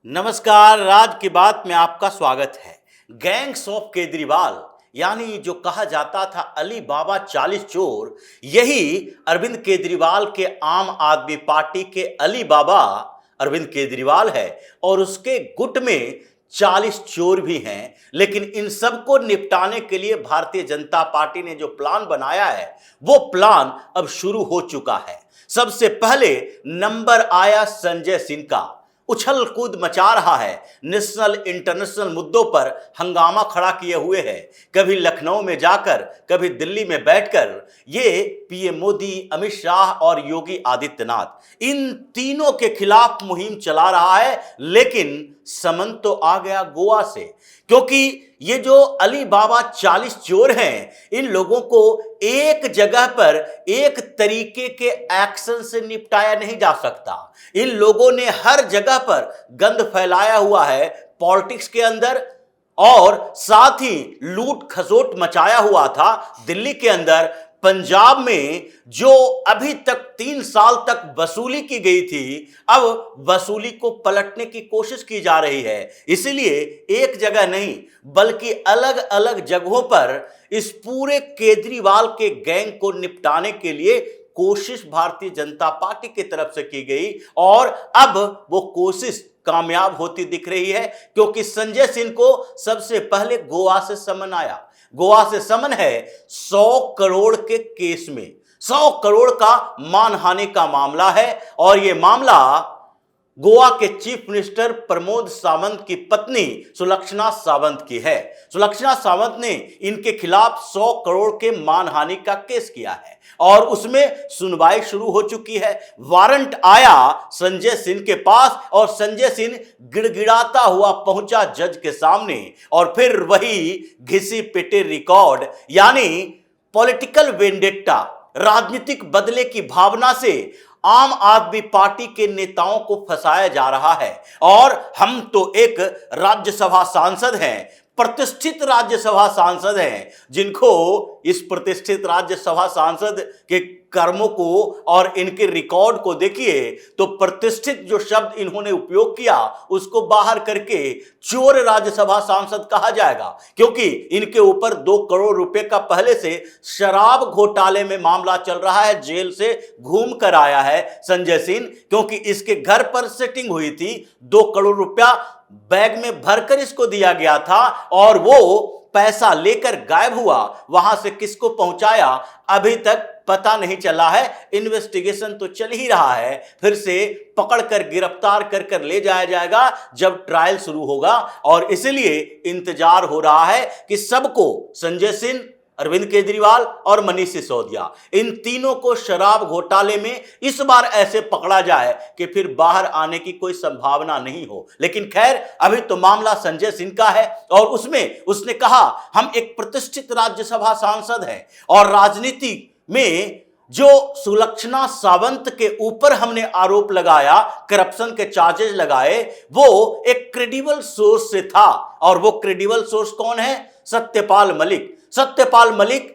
नमस्कार, राज की बात में आपका स्वागत है। गैंग्स ऑफ केजरीवाल यानी जो कहा जाता था अली बाबा 40 चोर, यही अरविंद केजरीवाल के आम आदमी पार्टी के अली बाबा अरविंद केजरीवाल है और उसके गुट में 40 चोर भी हैं। लेकिन इन सबको निपटाने के लिए भारतीय जनता पार्टी ने जो प्लान बनाया है वो प्लान अब शुरू हो चुका है। सबसे पहले नंबर आया संजय सिंह का। उछल कूद मचा रहा है, नेशनल इंटरनेशनल मुद्दों पर हंगामा खड़ा किए हुए है। कभी लखनऊ में जाकर, कभी दिल्ली में बैठकर ये पीएम मोदी, अमित शाह और योगी आदित्यनाथ इन तीनों के खिलाफ मुहिम चला रहा है। लेकिन समन तो आ गया गोवा से, क्योंकि ये जो अली बाबा 40 चोर हैं, इन लोगों को एक जगह पर एक तरीके के एक्शन से निपटाया नहीं जा सकता। इन लोगों ने हर जगह पर गंद फैलाया हुआ है पॉलिटिक्स के अंदर, और साथ ही लूट खसोट मचाया हुआ था दिल्ली के अंदर। पंजाब में जो अभी तक 3 साल तक वसूली की गई थी, अब वसूली को पलटने की कोशिश की जा रही है। इसलिए एक जगह नहीं बल्कि अलग अलग जगहों पर इस पूरे केजरीवाल के गैंग को निपटाने के लिए कोशिश भारतीय जनता पार्टी की तरफ से की गई, और अब वो कोशिश कामयाब होती दिख रही है। क्योंकि संजय सिंह को सबसे पहले गोवा से समन आया। गोवा से समन है 100 करोड़ के केस में। 100 करोड़ का मानहानि का मामला है, और यह मामला गोवा के चीफ मिनिस्टर प्रमोद सावंत की पत्नी सुलक्षणा सावंत की है। सुलक्षणा सावंत ने इनके खिलाफ 100 करोड़ के मानहानि का केस किया है और उसमें सुनवाई शुरू हो चुकी है। वारंट आया संजय सिंह के पास और संजय सिंह गिड़गिड़ाता हुआ पहुंचा जज के सामने, और फिर वही घिसी पिटे रिकॉर्ड यानी पॉलिटिकल वेंडेट्टा, राजनीतिक बदले की भावना से आम आदमी पार्टी के नेताओं को फंसाया जा रहा है। और हम तो एक राज्यसभा सांसद हैं, प्रतिष्ठित राज्यसभा सांसद हैं, जिनको इस प्रतिष्ठित राज्यसभा सांसद के कर्मों को और इनके रिकॉर्ड को देखिए तो प्रतिष्ठित जो शब्द इन्होंने उपयोग किया उसको बाहर करके चोर राज्यसभा सांसद कहा जाएगा। क्योंकि इनके ऊपर 2 करोड़ रुपए का पहले से शराब घोटाले में मामला चल रहा है। जेल से घूम कर आया है संजय सिंह, क्योंकि इसके घर पर सेटिंग हुई थी। 2 करोड़ रुपया बैग में भरकर इसको दिया गया था और वो पैसा लेकर गायब हुआ। वहां से किसको पहुंचाया अभी तक पता नहीं चला है। इन्वेस्टिगेशन तो चल ही रहा है, फिर से पकड़कर गिरफ्तार कर कर ले जाया जाएगा जब ट्रायल शुरू होगा। और इसलिए इंतजार हो रहा है कि सबको, संजय सिंह, अरविंद केजरीवाल और मनीष सिसोदिया, इन तीनों को शराब घोटाले में इस बार ऐसे पकड़ा जाए कि फिर बाहर आने की कोई संभावना नहीं हो। लेकिन खैर, अभी तो मामला संजय सिंह का है और उसमें उसने कहा हम एक प्रतिष्ठित राज्यसभा सांसद हैं और राजनीति में जो सुलक्षणा सावंत के ऊपर हमने आरोप लगाया, करप्शन के चार्जेस लगाए, वो एक क्रेडिबल सोर्स से था। और वो क्रेडिबल सोर्स कौन है? सत्यपाल मलिक। सत्यपाल मलिक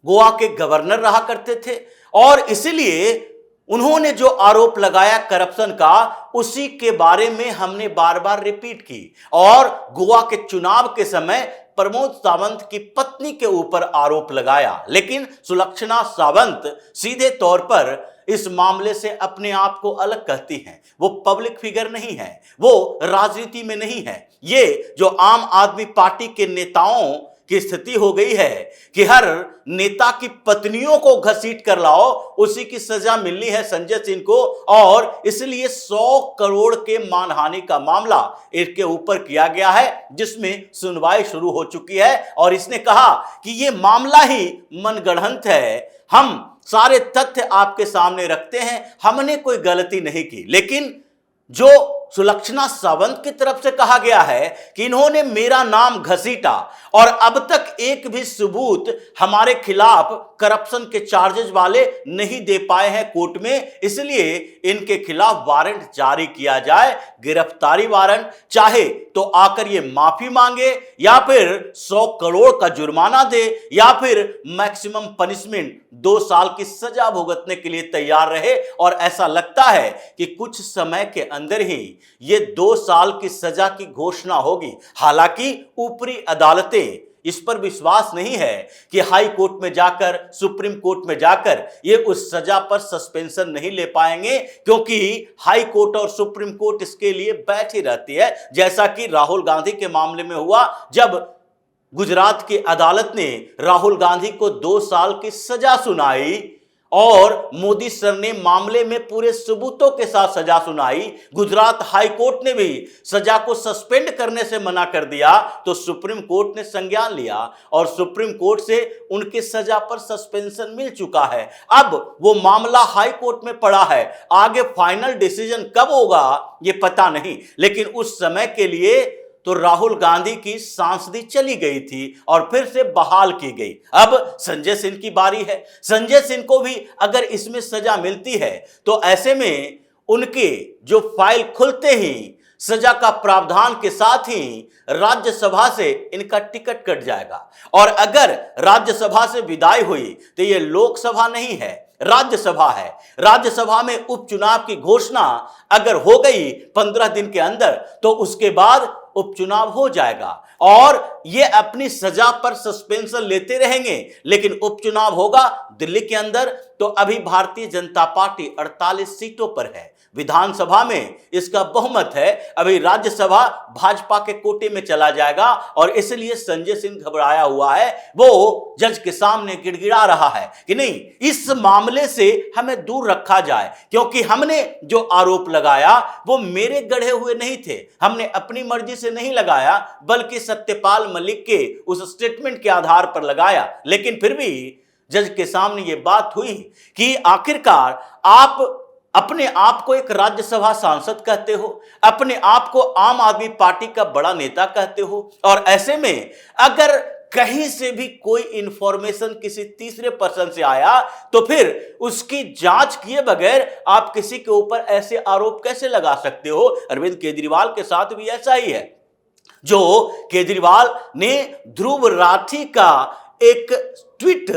गोवा के गवर्नर रहा करते थे और इसलिए उन्होंने जो आरोप लगाया करप्शन का, उसी के बारे में हमने बार बार रिपीट की। और गोवा के चुनाव के समय प्रमोद सावंत की पत्नी के ऊपर आरोप लगाया। लेकिन सुलक्षणा सावंत सीधे तौर पर इस मामले से अपने आप को अलग कहती हैं। वो पब्लिक फिगर नहीं है, वो राजनीति में नहीं है। ये जो आम आदमी पार्टी के नेताओं की स्थिति हो गई है कि हर नेता की पत्नियों को घसीट कर लाओ, उसी की सजा मिलनी है संजय सिंह को। और इसलिए 100 करोड़ के मानहानि का मामला इसके ऊपर किया गया है, जिसमें सुनवाई शुरू हो चुकी है। और इसने कहा कि यह मामला ही मनगढ़ंत है, हम सारे तथ्य आपके सामने रखते हैं, हमने कोई गलती नहीं की। लेकिन जो सुलक्षणा सावंत की तरफ से कहा गया है कि इन्होंने मेरा नाम घसीटा और अब तक एक भी सबूत हमारे खिलाफ करप्शन के चार्जेस वाले नहीं दे पाए हैं कोर्ट में, इसलिए इनके खिलाफ वारंट जारी किया जाए, गिरफ्तारी वारंट। चाहे तो आकर ये माफी मांगे या फिर 100 करोड़ का जुर्माना दे या फिर मैक्सिमम पनिशमेंट 2 साल की सजा भुगतने के लिए तैयार रहे। और ऐसा लगता है कि कुछ समय के अंदर ही ये 2 साल की सजा की घोषणा होगी। हालांकि ऊपरी अदालतें इस पर विश्वास नहीं है कि हाई कोर्ट में जाकर, सुप्रीम कोर्ट में जाकर ये उस सजा पर सस्पेंशन नहीं ले पाएंगे, क्योंकि हाई कोर्ट और सुप्रीम कोर्ट इसके लिए बैठी रहती है। जैसा कि राहुल गांधी के मामले में हुआ, जब गुजरात की अदालत ने राहुल गांधी को 2 साल की सजा सुनाई और मोदी सर ने मामले में पूरे सबूतों के साथ सजा सुनाई, गुजरात हाई कोर्ट ने भी सजा को सस्पेंड करने से मना कर दिया, तो सुप्रीम कोर्ट ने संज्ञान लिया और सुप्रीम कोर्ट से उनकी सजा पर सस्पेंशन मिल चुका है। अब वो मामला हाई कोर्ट में पड़ा है, आगे फाइनल डिसीजन कब होगा ये पता नहीं, लेकिन उस समय के लिए तो राहुल गांधी की सांसदी चली गई थी और फिर से बहाल की गई। अब संजय सिंह की बारी है। संजय सिंह को भी अगर इसमें सजा मिलती है तो ऐसे में उनके जो फाइल खुलते ही सजा का प्रावधान के साथ ही राज्यसभा से इनका टिकट कट जाएगा, और अगर राज्यसभा से विदाई हुई तो ये लोकसभा नहीं है, राज्यसभा है। राज्यसभा में उपचुनाव की घोषणा अगर हो गई 15 दिन के अंदर, तो उसके बाद उपचुनाव हो जाएगा और ये अपनी सजा पर सस्पेंशन लेते रहेंगे, लेकिन उपचुनाव होगा दिल्ली के अंदर। तो अभी भारतीय जनता पार्टी 48 सीटों पर है, विधानसभा में इसका बहुमत है, अभी राज्यसभा भाजपा के कोटे में चला जाएगा, और इसलिए संजय सिंह घबराया हुआ है। वो जज के सामने गिड़गिड़ा रहा है कि नहीं, इस मामले से हमें दूर रखा जाए, क्योंकि हमने जो आरोप लगाया वो मेरे गढ़े हुए नहीं थे, हमने अपनी मर्जी से नहीं लगाया, बल्कि सत्यपाल मलिक के उस स्टेटमेंट के आधार पर लगाया। लेकिन फिर भी जज के सामने ये बात हुई कि आखिरकार आप अपने आप को एक राज्यसभा सांसद कहते हो, अपने आप को आम आदमी पार्टी का बड़ा नेता कहते हो, और ऐसे में अगर कहीं से भी कोई इंफॉर्मेशन किसी तीसरे पर्सन से आया तो फिर उसकी जांच किए बगैर आप किसी के ऊपर ऐसे आरोप कैसे लगा सकते हो। अरविंद केजरीवाल के साथ भी ऐसा ही है। जो केजरीवाल ने ध्रुव राठी का एक ट्वीट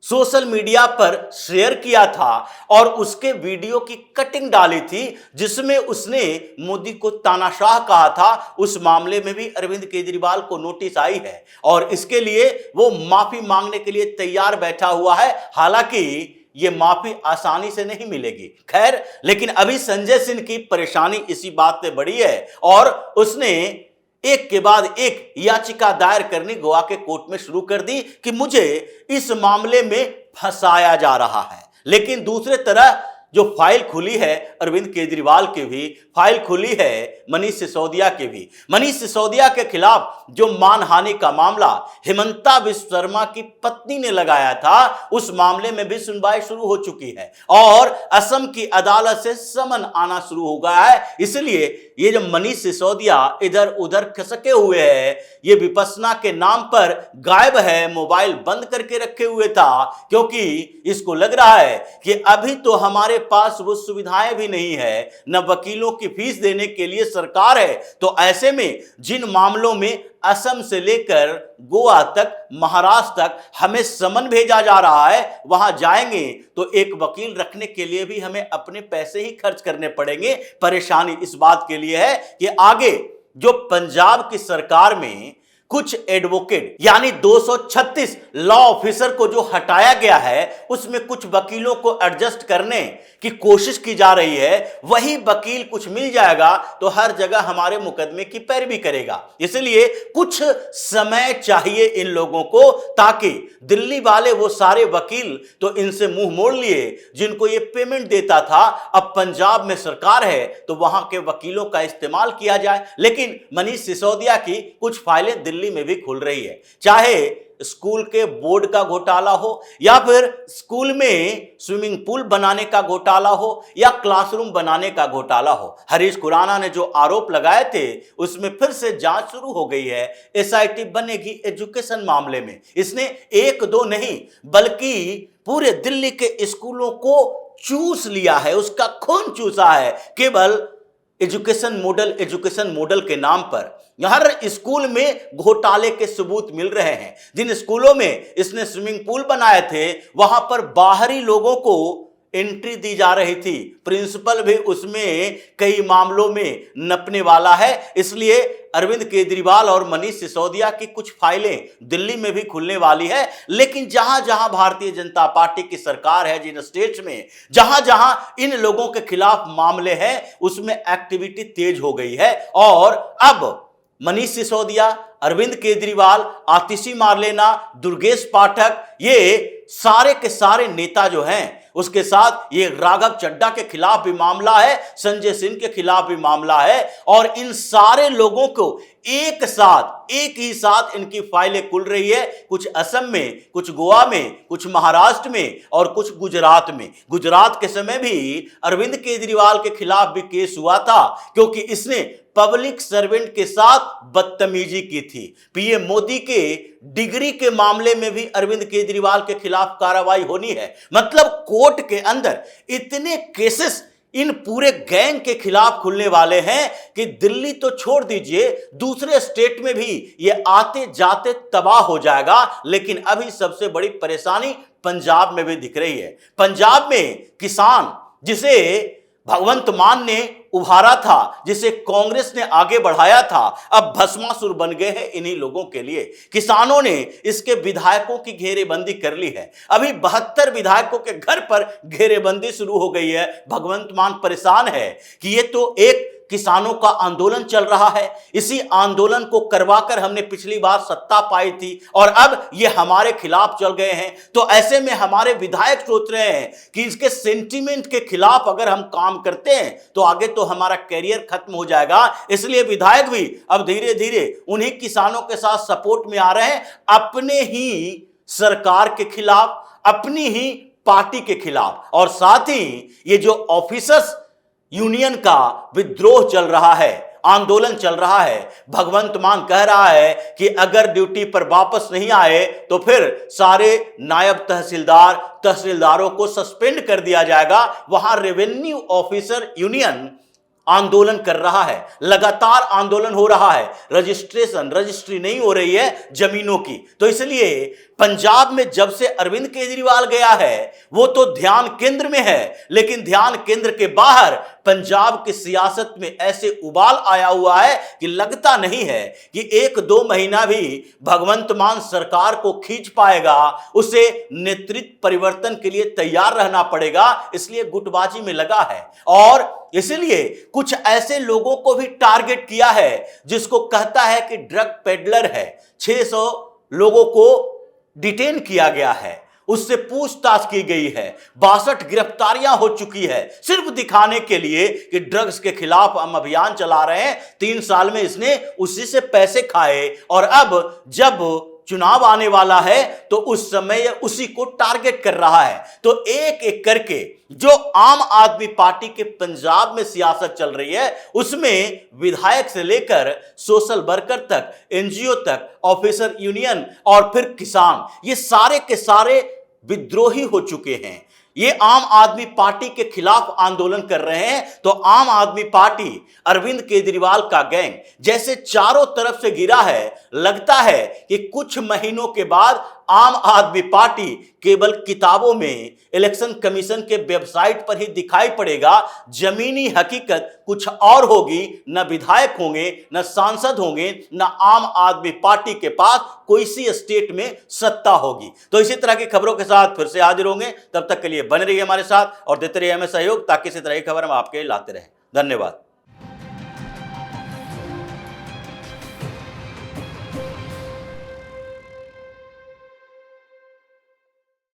सोशल मीडिया पर शेयर किया था और उसके वीडियो की कटिंग डाली थी, जिसमें उसने मोदी को तानाशाह कहा था, उस मामले में भी अरविंद केजरीवाल को नोटिस आई है और इसके लिए वो माफी मांगने के लिए तैयार बैठा हुआ है। हालांकि ये माफी आसानी से नहीं मिलेगी। खैर, लेकिन अभी संजय सिंह की परेशानी इसी बात से बड़ी है और उसने एक के बाद एक याचिका दायर करनी गोवा के कोर्ट में शुरू कर दी कि मुझे इस मामले में फंसाया जा रहा है। लेकिन दूसरे तरह जो फाइल खुली है अरविंद केजरीवाल की भी फाइल खुली है मनीष सिसोदिया की भी। मनीष सिसोदिया के खिलाफ जो मानहानि का मामला हेमंता विश्व शर्मा की पत्नी ने लगाया था, उस मामले में भी सुनवाई शुरू हो चुकी है और असम की अदालत से समन आना शुरू हो गया है। इसलिए ये जो मनीष सिसोदिया इधर उधर खसके हुए हैं, ये विपस्सना के नाम पर गायब है, मोबाइल बंद करके रखे हुए था, क्योंकि इसको लग रहा है कि अभी तो हमारे पास वो सुविधाएं भी नहीं है, न वकीलों की फीस देने के लिए सरकार है। तो ऐसे में जिन मामलों में असम से लेकर गोवा तक, महाराष्ट्र तक हमें समन भेजा जा रहा है, वहां जाएंगे तो एक वकील रखने के लिए भी हमें अपने पैसे ही खर्च करने पड़ेंगे। परेशानी इस बात के लिए है कि आगे जो पंजाब की सरकार में कुछ एडवोकेट यानी 236 लॉ ऑफिसर को जो हटाया गया है, उसमें कुछ वकीलों को एडजस्ट करने की कोशिश की जा रही है। वही वकील कुछ मिल जाएगा तो हर जगह हमारे मुकदमे की पैरवी करेगा। इसलिए कुछ समय चाहिए इन लोगों को, ताकि दिल्ली वाले वो सारे वकील तो इनसे मुंह मोड़ लिए जिनको ये पेमेंट देता था, अब पंजाब में सरकार है तो वहां के वकीलों का इस्तेमाल किया जाए। लेकिन मनीष सिसोदिया की कुछ फाइलें दिल्ली में भी खुल रही है, चाहे स्कूल के बोर्ड का घोटाला हो या फिर स्कूल में स्विमिंग पूल बनाने का घोटाला हो या क्लासरूम बनाने का घोटाला हो। हरीश खुराना ने जो आरोप लगाए थे उसमें फिर से जांच शुरू हो गई है। एसआईटी बनेगी एजुकेशन मामले में। इसने एक दो नहीं बल्कि पूरे दिल्ली के स्कूलों को चूस लिया है, उसका खून चूसा है, केवल एजुकेशन मॉडल के नाम पर। हर स्कूल में घोटाले के सबूत मिल रहे हैं। जिन स्कूलों में इसने स्विमिंग पूल बनाए थे वहां पर बाहरी लोगों को एंट्री दी जा रही थी। प्रिंसिपल भी उसमें कई मामलों में नपने वाला है। इसलिए अरविंद केजरीवाल और मनीष सिसोदिया की कुछ फाइलें दिल्ली में भी खुलने वाली है। लेकिन जहां जहां भारतीय जनता पार्टी की सरकार है, जिन स्टेट्स में जहां जहां इन लोगों के खिलाफ मामले हैं, उसमें एक्टिविटी तेज हो गई है। और अब मनीष सिसोदिया, अरविंद केजरीवाल, आतिशी मार्लेना, दुर्गेश पाठक, ये सारे के सारे नेता जो हैं, उसके साथ ये राघव चड्ढा के खिलाफ भी मामला है, संजय सिंह के खिलाफ भी मामला है। और इन सारे लोगों को एक ही साथ इनकी फाइलें खुल रही है। कुछ असम में, कुछ गोवा में, कुछ महाराष्ट्र में और कुछ गुजरात में। गुजरात के समय भी अरविंद केजरीवाल के खिलाफ भी केस हुआ था, क्योंकि इसने पब्लिक सर्वेंट के साथ बदतमीजी की थी। पीएम मोदी के डिग्री के मामले में भी अरविंद केजरीवाल के खिलाफ कार्रवाई होनी है। मतलब कोर्ट के अंदर इतने केसेस इन पूरे गैंग के खिलाफ खुलने वाले हैं कि दिल्ली तो छोड़ दीजिए, दूसरे स्टेट में भी ये आते जाते तबाह हो जाएगा। लेकिन अभी सबसे बड़ी परेशानी पंजाब में भी दिख रही है। पंजाब में किसान, जिसे भगवंत मान ने उभारा था, जिसे कांग्रेस ने आगे बढ़ाया था, अब भस्मासुर बन गए हैं इन्हीं लोगों के लिए। किसानों ने इसके विधायकों की घेरेबंदी कर ली है। अभी 72 विधायकों के घर पर घेरेबंदी शुरू हो गई है। भगवंत मान परेशान है कि ये तो एक किसानों का आंदोलन चल रहा है, इसी आंदोलन को करवाकर हमने पिछली बार सत्ता पाई थी और अब ये हमारे खिलाफ चल गए हैं। तो ऐसे में हमारे विधायक सोच रहे हैं कि इसके सेंटीमेंट के खिलाफ अगर हम काम करते हैं तो आगे तो हमारा कैरियर खत्म हो जाएगा। इसलिए विधायक भी अब धीरे धीरे उन्हीं किसानों के साथ सपोर्ट में आ रहे हैं, अपने ही सरकार के खिलाफ, अपनी ही पार्टी के खिलाफ। और साथ ही ये जो ऑफिसर्स यूनियन का विद्रोह चल रहा है, आंदोलन चल रहा है, भगवंत मान कह रहा है कि अगर ड्यूटी पर वापस नहीं आए तो फिर सारे नायब तहसीलदारों को सस्पेंड कर दिया जाएगा। वहां रेवेन्यू ऑफिसर यूनियन आंदोलन कर रहा है, लगातार आंदोलन हो रहा है। रजिस्ट्री नहीं हो रही है जमीनों की। तो इसलिए पंजाब में जब से अरविंद केजरीवाल गया है, वो तो ध्यान केंद्र में है, लेकिन ध्यान केंद्र के बाहर पंजाब की सियासत में ऐसे उबाल आया हुआ है कि लगता नहीं है कि 1-2 महीना भी भगवंत मान सरकार को खींच पाएगा। उसे नेतृत्व परिवर्तन के लिए तैयार रहना पड़ेगा, इसलिए गुटबाजी में लगा है। और इसलिए कुछ ऐसे लोगों को भी टारगेट किया है जिसको कहता है कि ड्रग पेडलर है। 600 लोगों को डिटेन किया गया है, उससे पूछताछ की गई है, 62 गिरफ्तारियां हो चुकी है, सिर्फ दिखाने के लिए कि ड्रग्स के खिलाफ हम अभियान चला रहे हैं। 3 साल में इसने उसी से पैसे खाए और अब जब चुनाव आने वाला है तो उस समय उसी को टारगेट कर रहा है। तो एक एक करके जो आम आदमी पार्टी के पंजाब में सियासत चल रही है, उसमें विधायक से लेकर सोशल वर्कर तक, एनजीओ तक, ऑफिसर यूनियन और फिर किसान, ये सारे के सारे विद्रोही हो चुके हैं। ये आम आदमी पार्टी के खिलाफ आंदोलन कर रहे हैं। तो आम आदमी पार्टी, अरविंद केजरीवाल का गैंग जैसे चारों तरफ से घिरा है, लगता है कि कुछ महीनों के बाद आम आदमी पार्टी केवल किताबों में, इलेक्शन कमीशन के वेबसाइट पर ही दिखाई पड़ेगा। जमीनी हकीकत कुछ और होगी। न विधायक होंगे, न सांसद होंगे, न आम आदमी पार्टी के पास कोई सी स्टेट में सत्ता होगी। तो इसी तरह की खबरों के साथ फिर से हाजिर होंगे। तब तक के लिए बने रहिए हमारे साथ और देते रहिए हमें सहयोग, ताकि इसी तरह की खबर हम आपके लाते रहें। धन्यवाद।